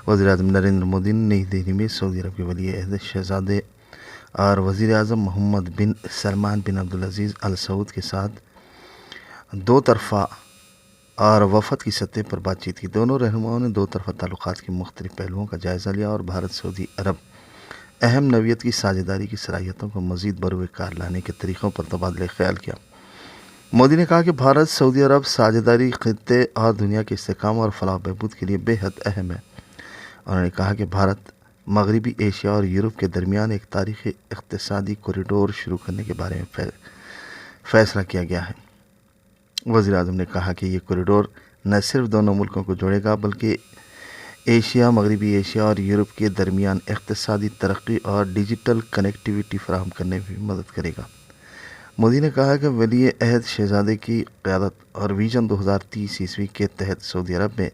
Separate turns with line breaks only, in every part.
وزیر اعظم نریندر مودی نے نئی دہلی میں سعودی عرب کے ولی عہد شہزادے اور وزیر اعظم محمد بن سلمان بن عبدالعزیز ال سعود کے ساتھ دو طرفہ اور وفد کی سطح پر بات چیت کی۔ دونوں رہنماؤں نے دو طرفہ تعلقات کے مختلف پہلوؤں کا جائزہ لیا اور بھارت سعودی عرب اہم نوعیت کی ساجھیداری کی صلاحیتوں کو مزید بروئے کار لانے کے طریقوں پر تبادلہ خیال کیا۔ مودی نے کہا کہ بھارت سعودی عرب ساجھیداری خطے اور دنیا کے استحکام اور فلاح و بہبود کے لیے بے حد اہم ہے۔ انہوں نے کہا کہ بھارت مغربی ایشیا اور یورپ کے درمیان ایک تاریخی اقتصادی کوریڈور شروع کرنے کے بارے میں فیصلہ کیا گیا ہے۔ وزیر اعظم نے کہا کہ یہ کوریڈور نہ صرف دونوں ملکوں کو جوڑے گا بلکہ ایشیا، مغربی ایشیا اور یورپ کے درمیان اقتصادی ترقی اور ڈیجیٹل کنیکٹیویٹی فراہم کرنے میں بھی مدد کرے گا۔ مودی نے کہا کہ ولی عہد شہزادے کی قیادت اور ویژن 2030 کے تحت سعودی عرب میں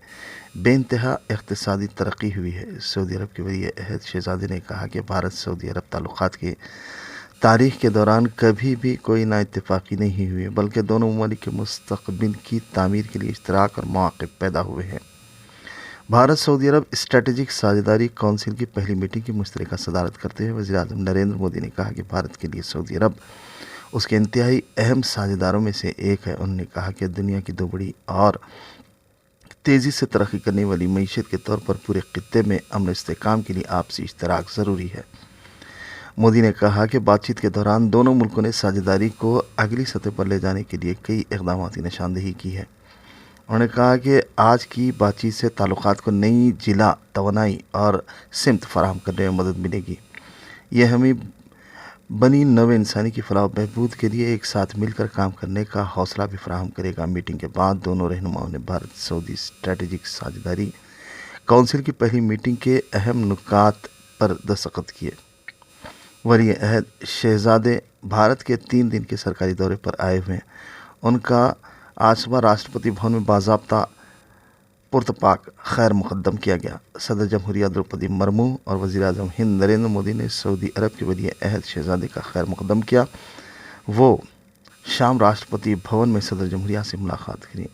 بے انتہا اقتصادی ترقی ہوئی ہے۔ سعودی عرب کے ولی عہد شہزادے نے کہا کہ بھارت سعودی عرب تعلقات کی تاریخ کے دوران کبھی بھی کوئی نا اتفاقی نہیں ہوئی بلکہ دونوں ممالک کے مستقبل کی تعمیر کے لیے اشتراک اور مواقع پیدا ہوئے ہیں۔ بھارت سعودی عرب اسٹریٹجک ساجھیداری کونسل کی پہلی میٹنگ کی مشترکہ صدارت کرتے ہوئے وزیر اعظم نریندر مودی نے کہا کہ بھارت کے لیے سعودی عرب اس کے انتہائی اہم ساجھیداروں میں سے ایک ہے۔ انہوں نے کہا کہ دنیا کی دو بڑی اور تیزی سے ترقی کرنے والی معیشت کے طور پر پورے خطے میں امن و استحکام کے لیے آپسی اشتراک ضروری ہے۔ مودی نے کہا کہ بات چیت کے دوران دونوں ملکوں نے ساجھیداری کو اگلی سطح پر لے جانے کے لیے کئی اقدامات کی نشاندہی کی ہے۔ انہوں نے کہا کہ آج کی بات چیت سے تعلقات کو نئی جلا توانائی اور سمت فراہم کرنے میں مدد ملے گی۔ یہ ہمیں بنی نوع انسانی کی فلاح و بہبود کے لیے ایک ساتھ مل کر کام کرنے کا حوصلہ بھی فراہم کرے گا۔ میٹنگ کے بعد دونوں رہنماؤں نے بھارت سعودی اسٹریٹجک ساجھیداری کونسل کی پہلی میٹنگ کے اہم نکات پر دستخط کیے۔ ولی عہد شہزادے بھارت کے 3 دن کے سرکاری دورے پر آئے ہوئے ہیں۔ ان کا آج صبح راشٹرپتی بھون میں باضابطہ پرتپاک خیر مقدم کیا گیا۔ صدر جمہوریہ دروپدی مرمو اور وزیر اعظم ہند نریندر مودی نے سعودی عرب کے ولی عہد شہزادے کا خیر مقدم کیا۔ وہ شام راشٹرپتی بھون میں صدر جمہوریہ سے ملاقات کریں۔